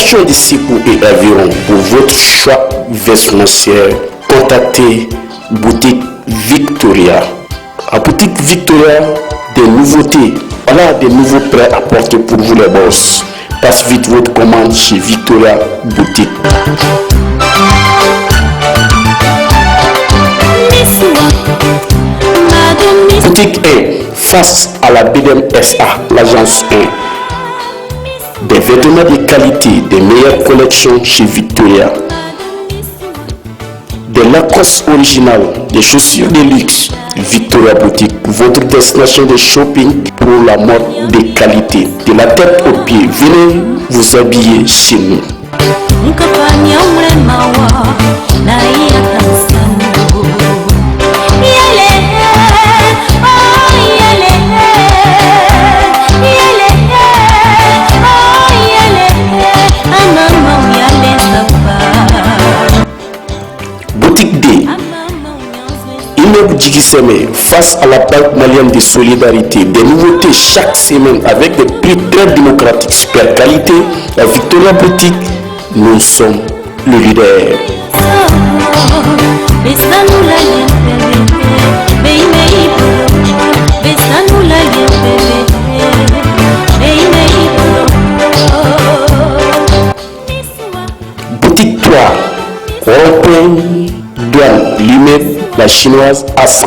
Destination de Sipou et environ. Pour votre choix vestimentaire, contactez Boutique Victoria. À Boutique Victoria, des nouveautés. Voilà des nouveaux prêts à porter pour vous les boss. Passe vite votre commande chez Victoria Boutique. Boutique 1, face à la BDM SA, l'agence 1. Des vêtements de qualité, des meilleures collections chez Victoria. Des Lacoste originales, des chaussures de luxe. Victoria Boutique, votre destination de shopping pour la mode de qualité. De la tête aux pieds, venez vous habiller chez nous. Boutique D, immeuble Djigui face à la Banque malienne de solidarité. Des nouveautés chaque semaine avec des prix très démocratiques, super qualité. La Victoria Boutique, nous sommes le leader. Boutique 3, rond-point douane, l'immeuble la chinoise à 100.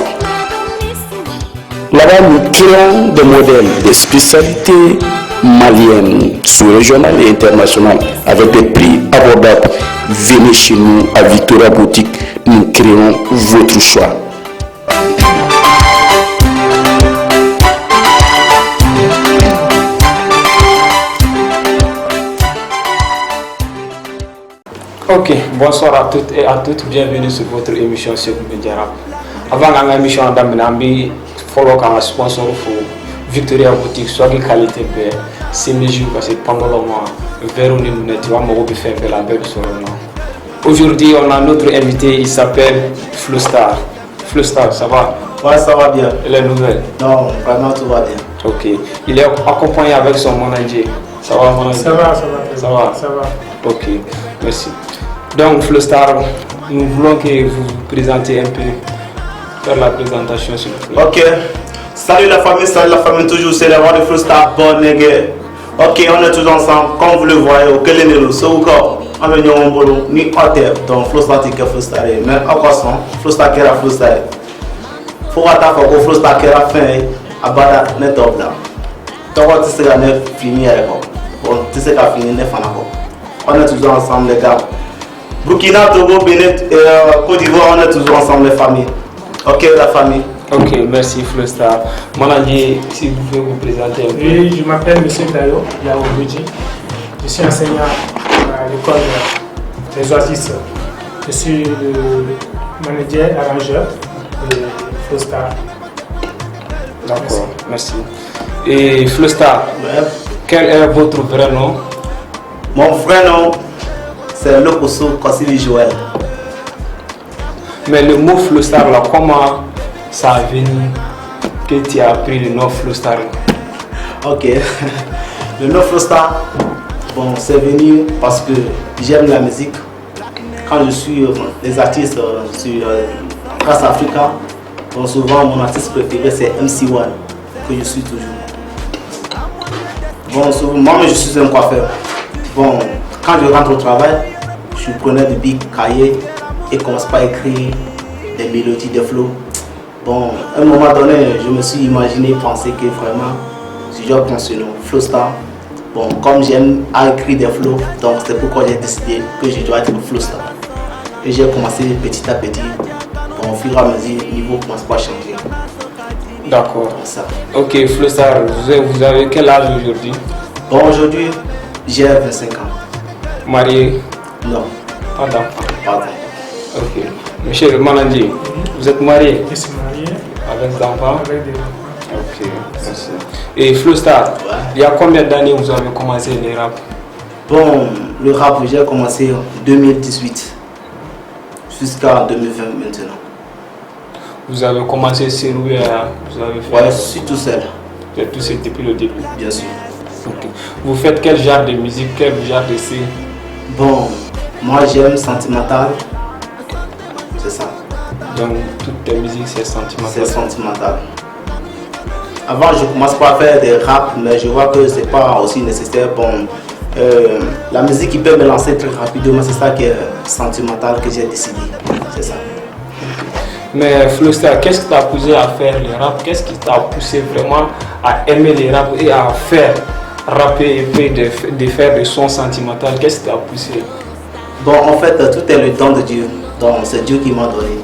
Là-bas, nous créons des modèles, des spécialités maliennes, sous-régionales et internationales, avec des prix abordables. Venez chez nous à Victoria Boutique, nous créons votre choix. Ok, bonsoir à toutes et à toutes, bienvenue sur votre émission sur Média Rap. Avant l'émission, on a follow comme sponsor pour Victoria Boutique, soit de qualité, c'est mieux parce que pendant le mois, aujourd'hui, on a notre invité, il s'appelle Flowstar. Flowstar, ça va? Ouais, ça va bien. Et les nouvelles? Non, vraiment tout va bien. Ok, il est accompagné avec son manager. Ça va, manager? Ça va. Ça va? Ça va. Ok, merci. Donc, Flowstar, nous voulons que vous vous présentiez un peu, faire la présentation s'il vous plaît. Ok, salut la famille, toujours c'est la voix de Flowstar, bon nègre. Ok, on est tous ensemble, comme vous le voyez, au Kélénélo, c'est au corps, on est en boulot, ni en terre, donc Flowstar qui est Flowstar, mais en passant, Flowstar qui est la Flowstar. Faut attendre que Flowstar qui est la fin, à bas net top là. Donc, tu sais qu'à neuf fini avec bon, tu sais qu'à finir neuf en accord. On est toujours ensemble les gars. Burkina, Togo, Bénin, Côte d'Ivoire, on est toujours ensemble les familles. Ok, la famille. Ok, merci Flowstar. Manager, si vous pouvez vous présenter un peu. Oui, je m'appelle M. Dayo, Yao Budji. Je suis enseignant à l'école des Oasis. Je suis le manager, arrangeur de Flowstar. D'accord, merci. Et Flowstar, Ouais. quel est votre vrai nom? Mon vrai nom, c'est Lokoso Kossili Joël. Mais le mot Flowstar, là, comment ça a venu que tu as pris le nom Flowstar? Ok. Le nom Flowstar, bon, c'est venu parce que j'aime la musique. Quand je suis les artistes sur Trace Africa, bon, souvent mon artiste préféré c'est MC1, que je suis toujours. Bon, souvent, moi je suis un coiffeur. Bon, quand je rentre au travail, je prenais des bics, cahiers et commence pas à écrire des mélodies, des flows. Bon, à un moment donné, je me suis imaginé, penser que vraiment, si je prends ce nom, Flowstar, bon, comme j'aime à écrire des flows, donc c'est pourquoi j'ai décidé que je dois être Flowstar. Et j'ai commencé petit à petit, bon, au fur et à mesure, le niveau commence pas à changer. D'accord. Ça. Ok, Flowstar, vous avez quel âge aujourd'hui? Bon, aujourd'hui, j'ai 25 ans. Marié? Non, Pas d'enfant. pardon. Ok. Monsieur le manager, vous êtes marié? Je suis marié Avec des enfants? avec des enfants. Ok, merci. Et Flowstar, Ouais. il y a combien d'années vous avez commencé le rap? Bon, le rap, j'ai commencé en 2018 jusqu'à 2020 maintenant. Vous avez commencé sur vous avez fait. Ouais, je suis tout seul, Tout c'est depuis le début. bien sûr. Ok. Vous faites quel genre de musique, quel genre de style? Bon, moi j'aime sentimental. C'est ça. Donc toute ta musique c'est sentimental. C'est sentimental. Avant je commence pas à faire des rap, mais je vois que c'est pas aussi nécessaire. Bon, la musique qui peut me lancer très rapidement, c'est ça qui est sentimental que j'ai décidé. C'est ça. Mais Flowstar, qu'est-ce qui t'a poussé à faire le rap? Qu'est-ce qui t'a poussé vraiment à aimer les rap et à faire rapper et puis de faire des sons sentimentaux? Qu'est-ce qui t'a poussé? Bon, en fait, tout est le don de Dieu. Donc, c'est Dieu qui m'a donné.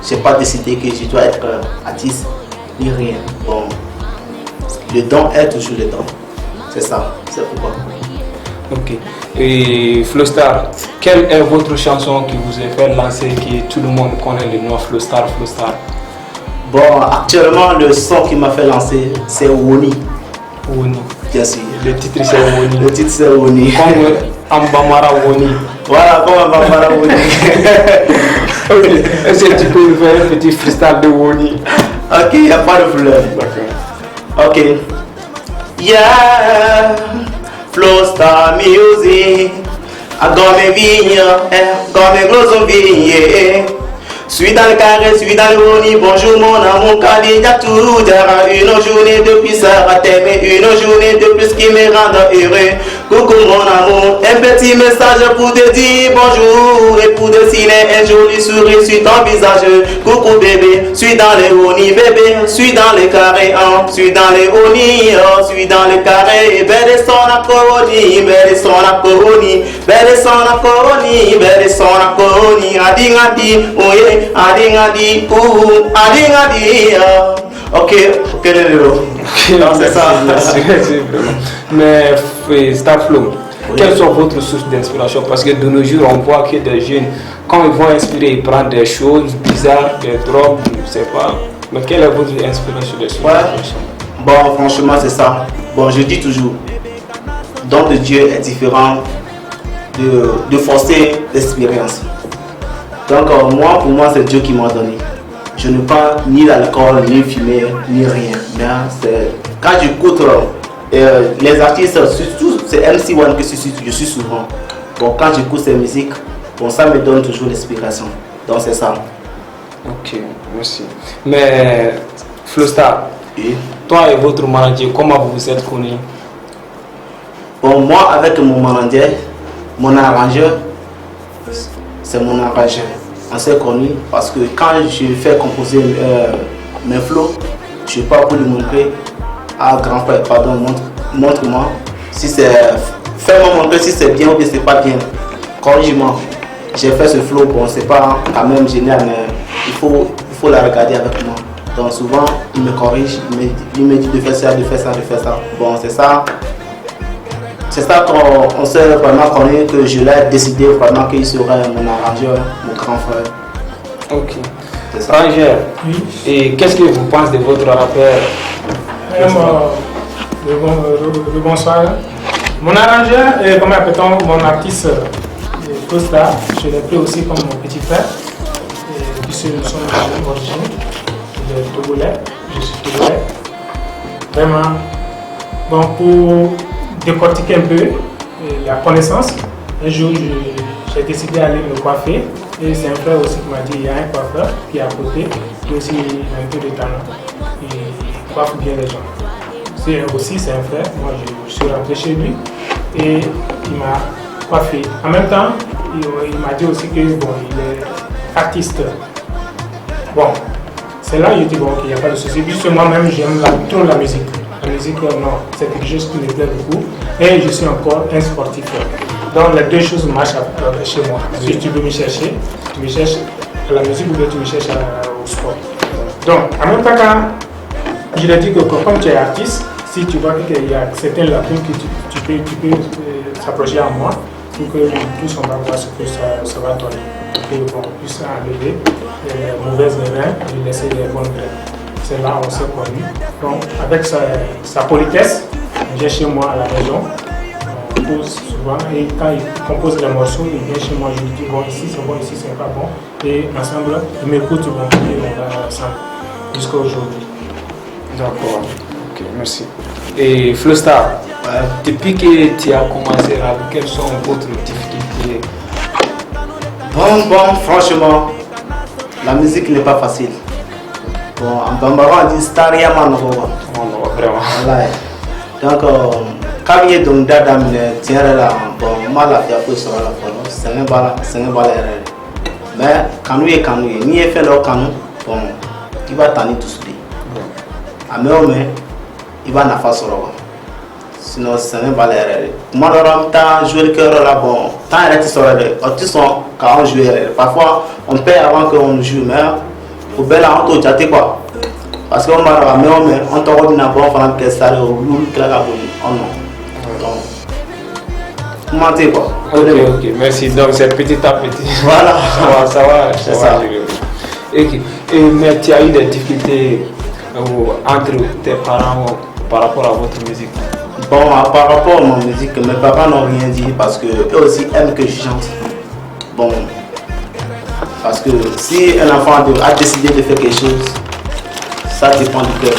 Je n'ai pas décidé que je dois être artiste ni rien. Bon, le don est toujours le don. C'est ça, c'est pourquoi. Ok. Et Flowstar, quelle est votre chanson qui vous a fait lancer, que tout le monde connaît le nom Flowstar? Bon, actuellement, le son qui m'a fait lancer, c'est Woni. Woni. Bien sûr. Le titre c'est Woni. Le titre c'est Woni. Comme Ambamara Woni. Voilà, comme Ambamara Woni. Ok. Est-ce que tu peux nous faire un petit freestyle de Woni? Ok, il n'y a pas de problème. D'accord. Ok. Yeah, Flowstar music. I got me vigne, got me glos vigne. Suis dans le carré, suis dans le Woni. Bonjour mon amour, car il y a tout dera. Une journée de plus à t'aimer, une journée de plus qui me rend heureux. Coucou mon amour, un petit message pour te dire bonjour et pour dessiner un joli sourire sur ton visage. Coucou bébé, suis dans les Woni bébé, suis dans les carrés, suis dans les Woni, suis dans les carrés. Belle son à Coroni, belle son à Coroni, belle son à Coroni, belle son à Coroni. Adi adi, oye. Adi adi, adi adi. Ok, non, c'est ça. Mais Starflow, quelles sont votre sources d'inspiration? Parce que de nos jours, on voit que des jeunes, quand ils vont inspirer, ils prennent des choses bizarres, des drogues, je ne sais pas. Mais quelle est votre inspiration des sources d'inspiration? Bon, franchement, c'est ça. Bon, je dis toujours, don de Dieu est différent de forcer l'expérience. Donc, pour moi, c'est Dieu qui m'a donné. Je ne prends ni l'alcool, ni fumer, ni rien. Mais quand j'écoute les artistes, surtout c'est MC1 que je suis souvent. Bon, quand j'écoute ces musiques, bon, ça me donne toujours l'inspiration. Donc c'est ça. Ok, merci. Mais Flowstar, Oui. toi et votre manager, comment vous vous êtes connus? Bon, moi avec mon manager, mon arrangeur, c'est mon arrangeur. On s'est connus parce que quand je fais composer mes flows, je ne peux pas pour lui montrer. Ah, grand frère, pardon, montre-moi. Si c'est. Fais-moi montrer si c'est bien ou bien c'est pas bien. Corrige-moi. J'ai fait ce flow, bon, c'est pas quand même génial, mais il faut la regarder avec moi. Donc souvent, il me corrige, il me dit de faire ça, de faire ça, de faire ça. Bon, c'est ça. C'est ça qu'on s'est vraiment connu, que je l'ai décidé vraiment qu'il serait mon arrangeur, mon grand frère. Ok. C'est ça. Arrangeur, Oui. et qu'est-ce que vous pensez de votre rappeur? Le bonsoir. Mon arrangeur, comment appelle-t-on mon artiste Flowstar, je l'ai pris aussi comme mon petit frère, puisque nous sommes de la même origine, il est togolais, je suis togolais. Vraiment, bon, pour décortiquer un peu la connaissance, un jour j'ai décidé d'aller me coiffer, et c'est un frère aussi qui m'a dit il y a un coiffeur qui est à côté, qui aussi a un peu de talent, il coiffe bien les gens. C'est un frère, moi je suis rentré chez lui et il m'a coiffé. En même temps, il m'a dit aussi que bon, il est artiste. Bon, c'est là que je dis bon, qu'il n'y a pas de souci. Puisque moi-même j'aime trop la musique. La musique, non, c'est quelque chose qui me plaît beaucoup. Et je suis encore un sportif. Donc les deux choses marchent chez moi. Si tu veux me chercher, tu me cherches à la musique ou bien tu me cherches au sport. Donc en même temps, quand je lui ai dit que comme tu es artiste, si tu vois qu'il y a certaines lacunes que tu peux s'approcher à moi pour que tous on va voir ce que ça va donner. Pour qu'on puisse enlever les mauvaises graines et laisser les bonnes graines. C'est là où on s'est connus. Donc avec sa politesse, il vient chez moi à la maison. On pose souvent et quand il compose les morceaux, il vient chez moi, je lui dis bon ici c'est bon, ici c'est pas bon. Et ensemble, il m'écoute bon, et on va ensemble jusqu'à aujourd'hui. D'accord, ok, merci. Et Flowstar, Ouais. depuis que tu as commencé à rap, quelles sont vos difficultés? Bon, franchement, la musique n'est pas facile. Bon, en bambara, on dit Staria Manovo. Oh non, vraiment. Voilà. Donc, quand il y a donc d'Adam, tiens là, bon, mal à faire pour ça, c'est un bal. Mais quand nous y ni fait le canon, bon, il va t'en tout suite. À mais il va n'a pas sur sinon c'est un bal. Moi, on jouer le cœur là, bon, tant il est sur quand on joue. Parfois, on perd avant qu'on joue, mais au bel on te jette quoi. Parce qu'on m'a ramené, on t'a dit n'a pas fait un ça au loup qui l'a abonné. Oh non. Donc, comment t'es quoi? Ok, merci. Donc c'est petit à petit. Voilà. ça va. C'est ça. Ok. Mais tu as eu des difficultés entre tes parents par rapport à votre musique? Bon, par rapport à ma musique, mes parents n'ont rien dit parce qu'eux aussi aiment que je chante. Bon, parce que si un enfant a décidé de faire quelque chose, ça dépend du cœur.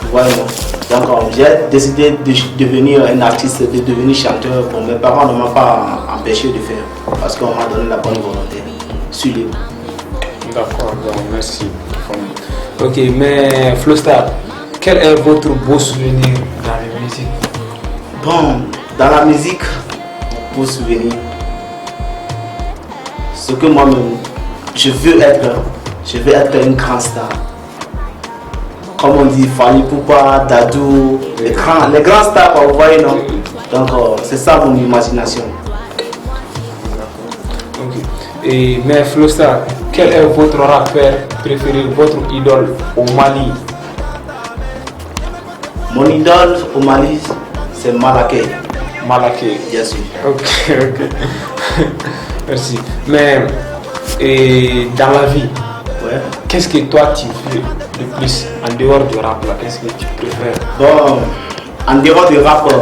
Tu vois, non? Donc, j'ai décidé de devenir un artiste, de devenir chanteur. Bon, mes parents ne m'ont pas empêché de faire parce qu'on m'a donné la bonne volonté. Je suis libre. D'accord, merci. Ok, mais Flowstar, quel est votre beau souvenir dans la musique? Bon, dans la musique, pour souvenir, ce que moi-même, je veux être une grande star. Comme on dit, Fali Poupa, Dadou, les grands stars, vous voyez, non? Donc, c'est ça mon imagination. Ok. Et, mais Flowstar, quel est votre rappeur préféré, votre idole au Mali? Mon idole au Mali, c'est Malaké. Malaké. Bien sûr. Ok. Merci. Mais dans la vie, Ouais. qu'est-ce que toi tu fais le plus en dehors du rap là? Qu'est-ce que tu préfères? Bon, en dehors du rap,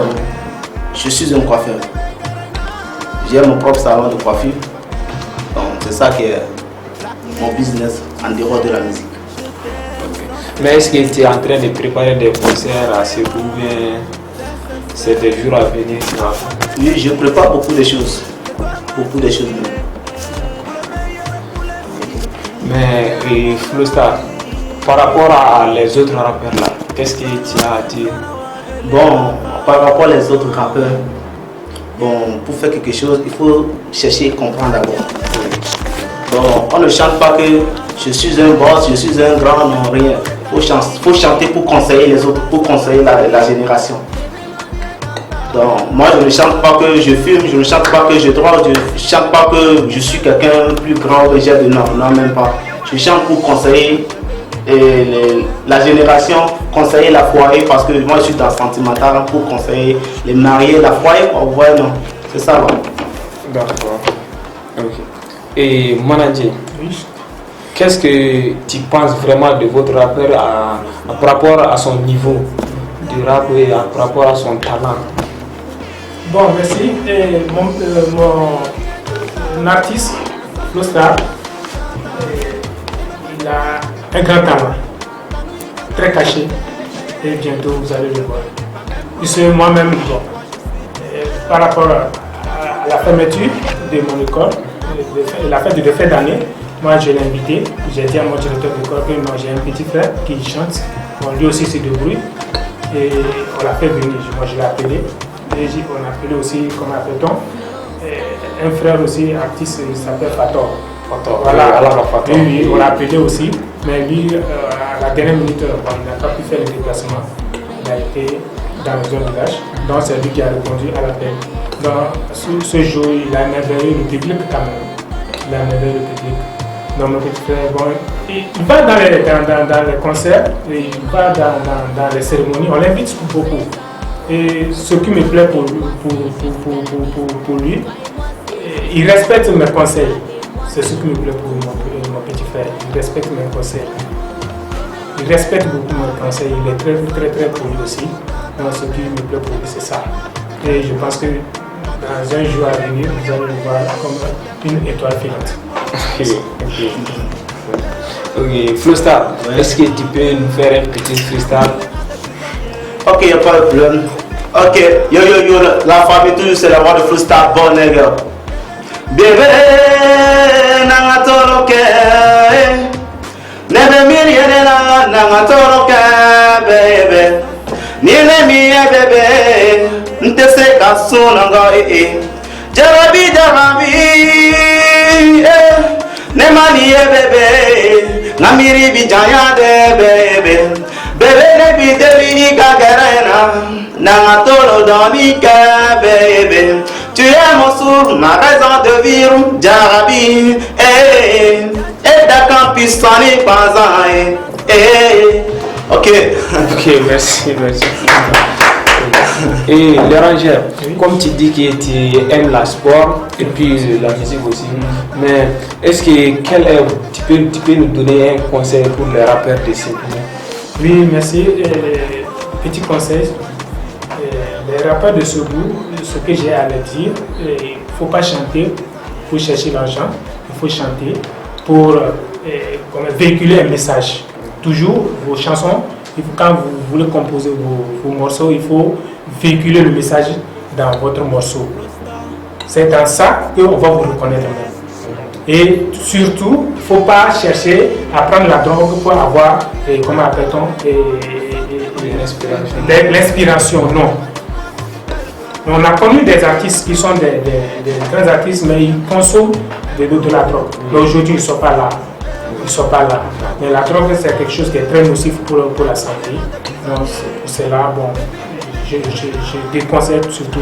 je suis un coiffeur. J'ai mon propre salon de coiffure. Donc, c'est ça qui est mon business en dehors de la musique. Mais est-ce que tu es en train de préparer des concerts à ce ou bien c'est des jours à venir? Oui, je prépare beaucoup de choses. Beaucoup de choses même. Mais Flowstar, par rapport à les autres rappeurs là, qu'est-ce que tu as à dire? Bon, par rapport aux autres rappeurs, bon, pour faire quelque chose, il faut chercher et comprendre d'abord. Bon, on ne chante pas que je suis un boss, je suis un grand, non, rien. Il faut chanter pour conseiller les autres, pour conseiller la génération. Donc, moi, je ne chante pas que je fume, je ne chante pas que je drogue, je ne chante pas que je suis quelqu'un plus grand que j'ai de nom, non, même pas. Je chante pour conseiller la génération, conseiller la foyer, parce que moi, je suis dans le sentimental, pour conseiller les mariés, la foyer, quoi, vous voyez, non? C'est ça, là. D'accord. Ok. Et manager, Oui. qu'est-ce que tu penses vraiment de votre rappeur par rapport à son niveau de rap et par rapport à son talent? Bon, merci. Et mon artiste, Flowstar, il a un grand talent, très caché, et bientôt vous allez le voir. Puisque moi-même, bon, par rapport à la fermeture de mon école, la fête de fin d'année, moi je l'ai invité, j'ai dit à mon directeur d'école que moi j'ai un petit frère qui chante, bon, lui aussi se débrouille, et on l'a fait venir, moi je l'ai appelé. Et on a appelé aussi, comment appelle-t-on, un frère aussi, artiste, il s'appelle Fator. Voilà, oui, on l'a appelé aussi, mais lui, à la dernière minute, il n'a pas pu faire le déplacement. Il a été dans un village, donc c'est lui qui a répondu à l'appel. Donc, ce jour, il a émerveillé le public quand même. Il a émerveillé le public. Donc, mon petit frère, bon, il va dans les concerts, il va dans les cérémonies, on l'invite beaucoup. Et ce qui me plaît pour lui, il respecte mes conseils. C'est ce qui me plaît pour mon petit frère. Il respecte mes conseils. Il respecte beaucoup mes conseils. Il est très poli aussi. Donc ce qui me plaît pour lui, c'est ça. Et je pense que dans un jour à venir, vous allez le voir comme une étoile filante. Ok, Flowstar, est-ce que tu peux nous faire un petit freestyle? Ok, y'a pas de problème. Ok, yo, la famille toujours c'est la voix de Freestyle Bon nigga. Bébé, nanga toroke. Nebe miri nanga toroke, bébé. Nile miye bébé, ntese kaso nanga Jarabi, Nemaniye bébé, Namiri bijaya de bébé. Bébé ne bideli gagarena, Nangatolo donika bébé. Tu es mon souffle, ma raison de vivre, Jarabi, et d'accord pistoni pas ok. Ok, merci. Et les rangers, comme tu dis que tu aimes la sport et puis la musique aussi, mais est-ce que tu peux nous donner un conseil pour les rappeurs de ce pays? Oui, merci. Petit conseil, les rappeurs de ce bout, ce que j'ai à leur dire, il ne faut pas chanter pour chercher l'argent, il faut chanter pour véhiculer un message. Toujours vos chansons, quand vous voulez composer vos morceaux, il faut véhiculer le message dans votre morceau. C'est dans ça qu'on va vous reconnaître même. Et surtout, il ne faut pas chercher à prendre la drogue pour avoir, comment appelle-t-on, l'inspiration. Non. On a connu des artistes qui sont des grands artistes, mais ils consomment de la drogue. Mais aujourd'hui, ils ne sont pas là. Mais la drogue, c'est quelque chose qui est très nocif pour la santé. Donc, c'est là, bon, je déconseille surtout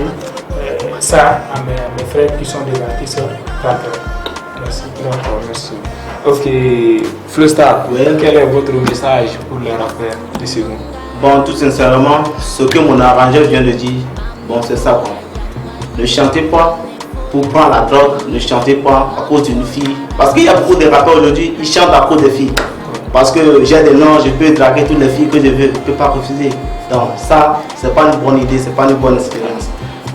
ça à mes frères qui sont des artistes rappeurs. Merci. D'accord, merci. Ok, Flowstar, quel est votre message pour les rappeurs de ce monde? Bon, tout sincèrement, ce que mon arrangeur vient de dire, bon, c'est ça quoi. Ne chantez pas pour prendre la drogue, ne chantez pas à cause d'une fille. Parce qu'il y a beaucoup de rappeurs aujourd'hui, ils chantent à cause des filles. Parce que j'ai des noms, je peux draguer toutes les filles que je veux, je ne peux pas refuser. Donc ça, c'est pas une bonne idée, c'est pas une bonne expérience.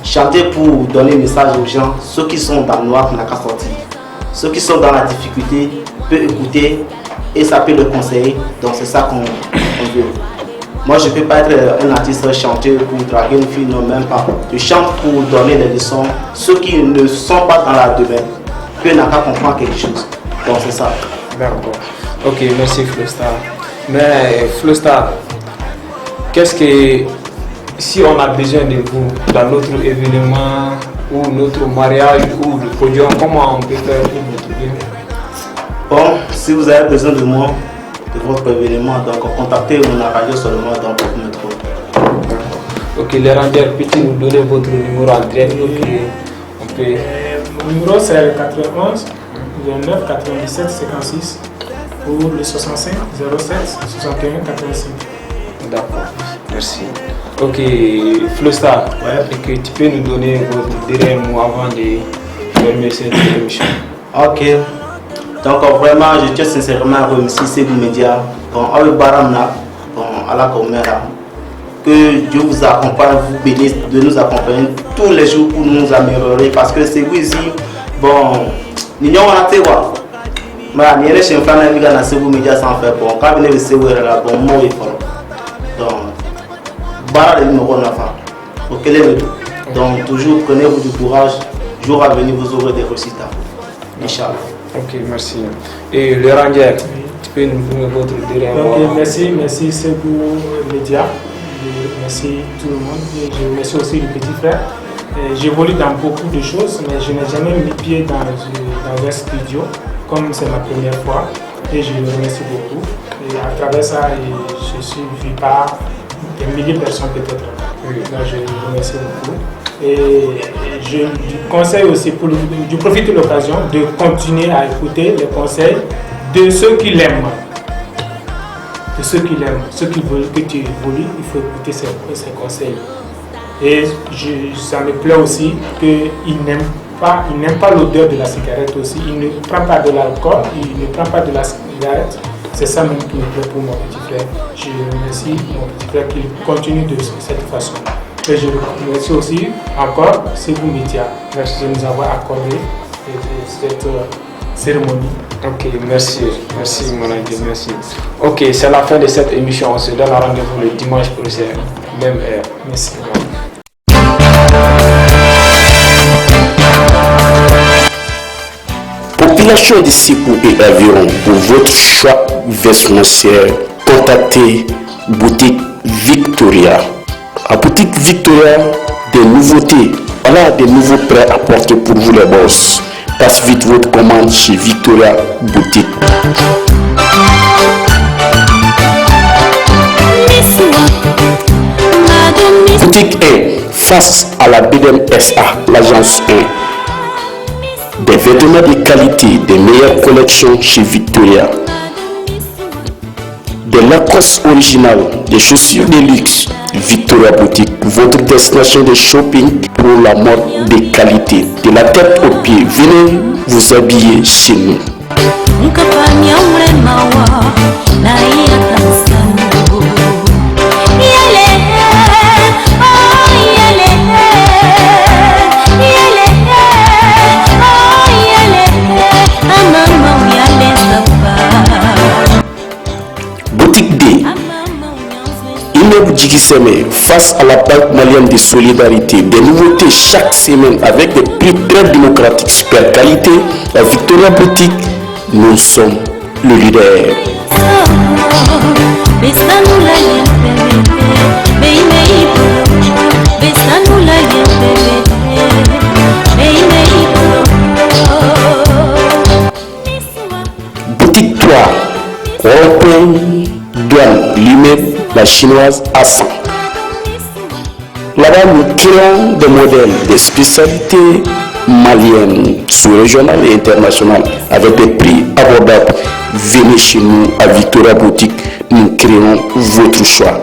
Chantez pour donner un message aux gens, ceux qui sont dans le noir, qui n'ont qu'à sortir. Ceux qui sont dans la difficulté peuvent écouter et ça peut le conseiller. Donc c'est ça qu'on veut. Moi je ne peux pas être un artiste chanteur pour draguer une fille, non même pas. Je chante pour donner des leçons. Ceux qui ne sont pas dans la domaine peuvent n'ont qu'à comprendre quelque chose. Donc c'est ça. D'accord. Ok, merci Flowstar. Mais Flowstar, qu'est-ce que si on a besoin de vous dans notre événement ou notre mariage ou le podium, comment on peut faire pour vous trouver? Bon, si vous avez besoin de moi, de votre événement, donc contactez mon radio seulement dans votre métro. Ok, les rangers, peux-tu nous donner votre numéro en direct? On peut... Mon numéro c'est le 91 29 97 56 pour le 65 07 61 85. D'accord, merci. Ok, Flowstar, et que tu peux nous donner votre dernier mot avant de fermer cette émission? Ok. Donc vraiment, je tiens sincèrement à remercier Sebou Média, bon, avec Baramna, bon, à la Comera, que Dieu vous accompagne, vous bénisse de nous accompagner tous les jours pour nous améliorer, parce que c'est vous ici, bon, nous avons un téwa. Mais nous avons un fan qui a Sebou Média sans faire bon, quand vous venez Sebou là, bon, moi il faut. Donc, Bara nous avons la fin. Donc toujours prenez-vous du courage, jour à venir vous aurez des résultats. Inch'Allah. Ok, merci. Et le ranger, tu peux nous donner votre dernier mot? Ok, merci Sebou Média. Merci tout le monde. Et je remercie aussi le petit frère. J'évolue dans beaucoup de choses, mais je n'ai jamais mis pied dans un studio, comme c'est ma première fois. Et je le remercie beaucoup. Et à travers ça, je suis vu par des milliers de personnes peut-être. Donc je le remercie beaucoup. Et je lui conseille aussi, je profite de l'occasion de continuer à écouter les conseils de ceux qui l'aiment. De ceux qui l'aiment, ceux qui veulent que tu évolues, il faut écouter ces conseils. Et ça me plaît aussi qu'il n'aime pas l'odeur de la cigarette aussi. Il ne prend pas de l'alcool, il ne prend pas de la cigarette. C'est ça même qui me plaît pour mon petit frère. Je remercie mon petit frère qu'il continue de cette façon. Et je remercie aussi encore Sebou Média. Merci de nous avoir accordé cette cérémonie. Ok, merci mon ami, merci. Ok, c'est la fin de cette émission. On se donne rendez-vous le dimanche prochain. même heure. Merci. Population de Sékou et environ, pour votre choix vestimentaire, contactez Boutique Victoria. À Boutique Victoria, des nouveautés. Voilà des nouveaux prêts à porter pour vous les boss. Passe vite votre commande chez Victoria Boutique. Boutique 1, face à la BDM SA, l'agence 1. Des vêtements de qualité, des meilleures collections chez Victoria. Des Lacoste originales, des chaussures de luxe. Victoria Boutique, votre destination de shopping pour la mode de qualité. De la tête aux pieds, venez vous habiller chez nous. Boutique D, immeuble Djikiseme, face à la Banque malienne de solidarité. Des nouveautés chaque semaine avec des prix très démocratiques, super qualité. La Victoria Boutique, nous sommes le leader. Boutique 3, rond-point, douane, l'immeuble, la chinoise à 100. Là-bas, nous créons des modèles, des spécialités maliennes, sous-régionales et internationales, avec des prix abordables. Venez chez nous à Victoria Boutique, nous créons votre choix.